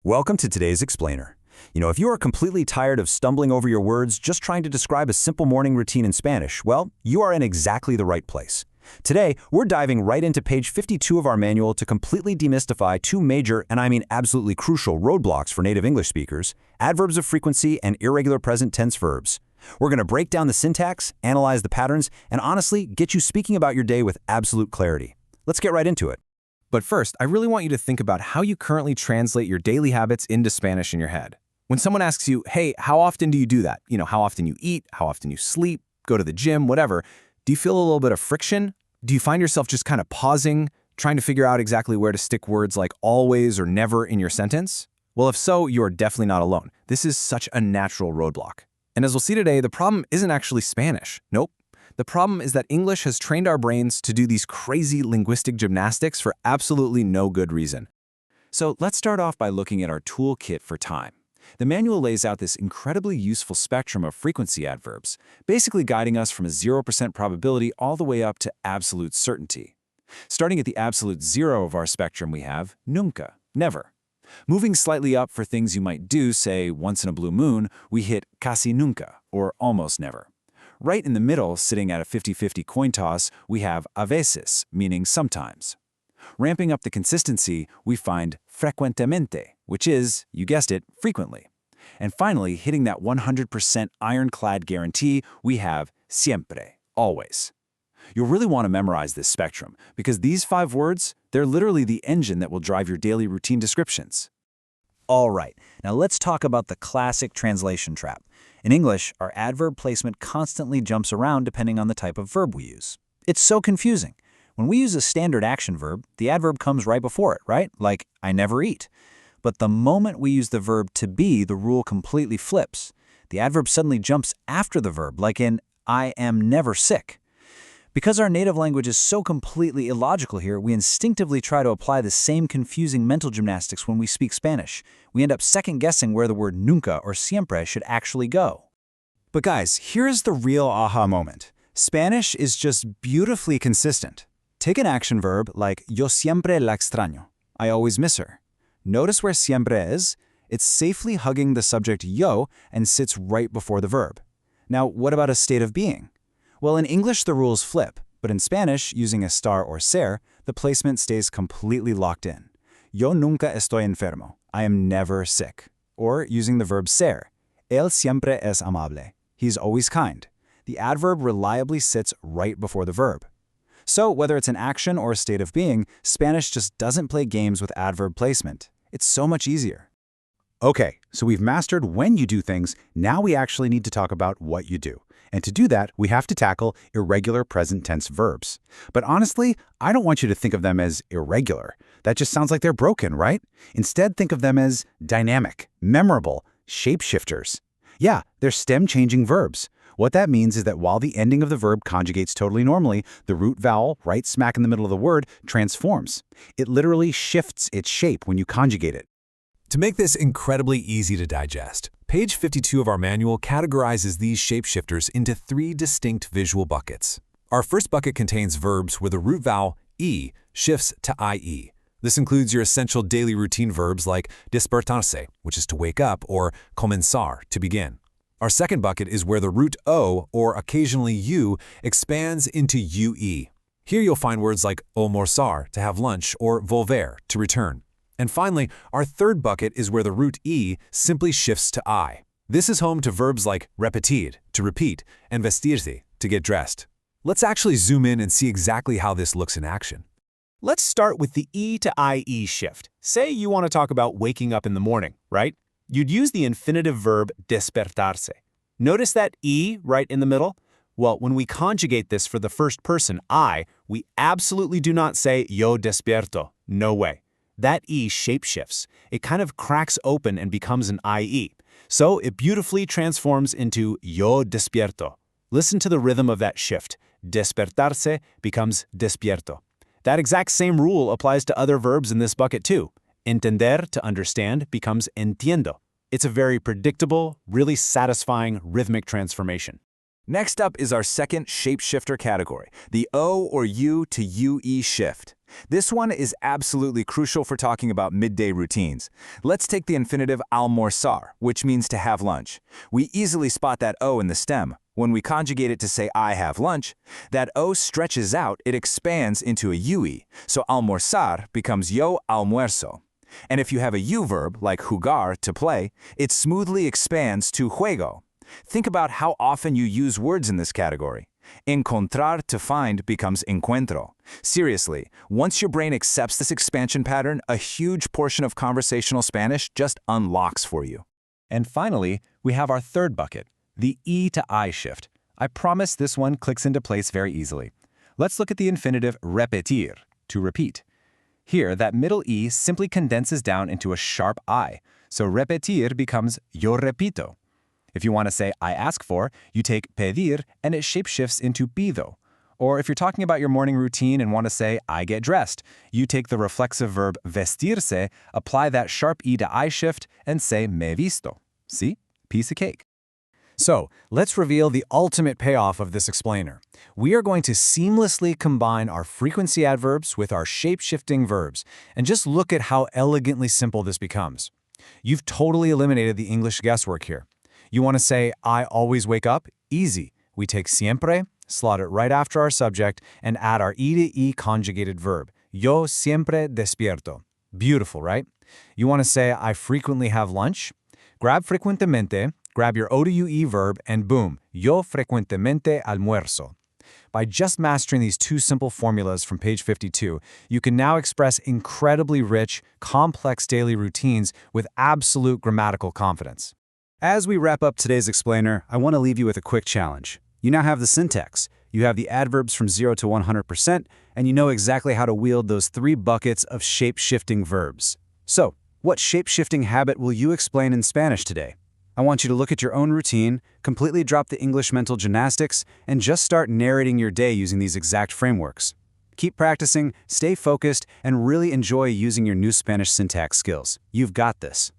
Welcome to today's explainer. If you are completely tired of stumbling over your words just trying to describe a simple morning routine in Spanish, well, you are in exactly the right place. Today, we're diving right into page 52 of our manual to completely demystify two major, and I mean absolutely crucial, roadblocks for native English speakers: adverbs of frequency and irregular present tense verbs. We're going to break down the syntax, analyze the patterns, and honestly, get you speaking about your day with absolute clarity. Let's get right into it. But first, I really want you to think about how you currently translate your daily habits into Spanish in your head. When someone asks you, hey, how often do you do that? How often you eat, how often you sleep, go to the gym, whatever. Do you feel a little bit of friction? Do you find yourself just kind of pausing, trying to figure out exactly where to stick words like always or never in your sentence? Well, if so, you are definitely not alone. This is such a natural roadblock. And as we'll see today, the problem isn't actually Spanish. Nope. The problem is that English has trained our brains to do these crazy linguistic gymnastics for absolutely no good reason. So let's start off by looking at our toolkit for time. The manual lays out this incredibly useful spectrum of frequency adverbs, basically guiding us from a 0% probability all the way up to absolute certainty. Starting at the absolute zero of our spectrum, we have nunca, never. Moving slightly up for things you might do, say once in a blue moon, we hit casi nunca, or almost never. Right in the middle, sitting at a 50-50 coin toss, we have a veces, meaning sometimes. Ramping up the consistency, we find frecuentemente, which is, you guessed it, frequently. And finally, hitting that 100% ironclad guarantee, we have siempre, always. You'll really want to memorize this spectrum, because these 5 words, they're literally the engine that will drive your daily routine descriptions. All right, now let's talk about the classic translation trap. In English, our adverb placement constantly jumps around depending on the type of verb we use. It's so confusing. When we use a standard action verb, the adverb comes right before it, right? Like, I never eat. But the moment we use the verb to be, the rule completely flips. The adverb suddenly jumps after the verb, like in, I am never sick. Because our native language is so completely illogical here, we instinctively try to apply the same confusing mental gymnastics when we speak Spanish. We end up second-guessing where the word nunca or siempre should actually go. But guys, here's the real aha moment. Spanish is just beautifully consistent. Take an action verb like yo siempre la extraño. I always miss her. Notice where siempre is. It's safely hugging the subject yo and sits right before the verb. Now, what about a state of being? Well, in English, the rules flip, but in Spanish, using estar or ser, the placement stays completely locked in. Yo nunca estoy enfermo. I am never sick. Or using the verb ser, él siempre es amable. He's always kind. The adverb reliably sits right before the verb. So, whether it's an action or a state of being, Spanish just doesn't play games with adverb placement. It's so much easier. Okay, so we've mastered when you do things. Now we actually need to talk about what you do. And to do that, we have to tackle irregular present tense verbs. But honestly, I don't want you to think of them as irregular. That just sounds like they're broken, right? Instead, think of them as dynamic, memorable, shapeshifters. Yeah, they're stem-changing verbs. What that means is that while the ending of the verb conjugates totally normally, the root vowel, right smack in the middle of the word, transforms. It literally shifts its shape when you conjugate it. To make this incredibly easy to digest, page 52 of our manual categorizes these shapeshifters into 3 distinct visual buckets. Our first bucket contains verbs where the root vowel e shifts to ie. This includes your essential daily routine verbs like despertarse, which is to wake up, or comenzar, to begin. Our second bucket is where the root o, or occasionally u, expands into ue. Here you'll find words like almorzar, to have lunch, or volver, to return. And finally, our third bucket is where the root e simply shifts to I. This is home to verbs like repetir, to repeat, and vestirse, to get dressed. Let's actually zoom in and see exactly how this looks in action. Let's start with the E to IE shift. Say you want to talk about waking up in the morning, right? You'd use the infinitive verb despertarse. Notice that E right in the middle? Well, when we conjugate this for the first person, I, we absolutely do not say yo despierto. No way. That E shapeshifts. It kind of cracks open and becomes an IE. So it beautifully transforms into yo despierto. Listen to the rhythm of that shift. Despertarse becomes despierto. That exact same rule applies to other verbs in this bucket too. Entender, to understand, becomes entiendo. It's a very predictable, really satisfying rhythmic transformation. Next up is our second shapeshifter category, the O or U to UE shift. This one is absolutely crucial for talking about midday routines. Let's take the infinitive almorzar, which means to have lunch. We easily spot that O in the stem. When we conjugate it to say I have lunch, that O stretches out, it expands into a UE, so almorzar becomes yo almuerzo. And if you have a U verb, like jugar, to play, it smoothly expands to juego. Think about how often you use words in this category. Encontrar, to find, becomes encuentro. Seriously, once your brain accepts this expansion pattern, a huge portion of conversational Spanish just unlocks for you. And finally, we have our third bucket, the E to I shift. I promise this one clicks into place very easily. Let's look at the infinitive repetir, to repeat. Here, that middle E simply condenses down into a sharp I, so repetir becomes yo repito. If you want to say I ask for, you take pedir and it shapeshifts into pido. Or if you're talking about your morning routine and want to say I get dressed, you take the reflexive verb vestirse, apply that sharp E to I shift, and say me visto. See? Piece of cake. So, let's reveal the ultimate payoff of this explainer. We are going to seamlessly combine our frequency adverbs with our shape-shifting verbs, and just look at how elegantly simple this becomes. You've totally eliminated the English guesswork here. You want to say, I always wake up? Easy. We take siempre, slot it right after our subject, and add our E to E conjugated verb. Yo siempre despierto. Beautiful, right? You want to say, I frequently have lunch? Grab frecuentemente, grab your O to UE verb, and boom, yo frecuentemente almuerzo. By just mastering these two simple formulas from page 52, you can now express incredibly rich, complex daily routines with absolute grammatical confidence. As we wrap up today's explainer, I want to leave you with a quick challenge. You now have the syntax, you have the adverbs from 0 to 100%, and you know exactly how to wield those 3 buckets of shape-shifting verbs. So, what shape-shifting habit will you explain in Spanish today? I want you to look at your own routine, completely drop the English mental gymnastics, and just start narrating your day using these exact frameworks. Keep practicing, stay focused, and really enjoy using your new Spanish syntax skills. You've got this.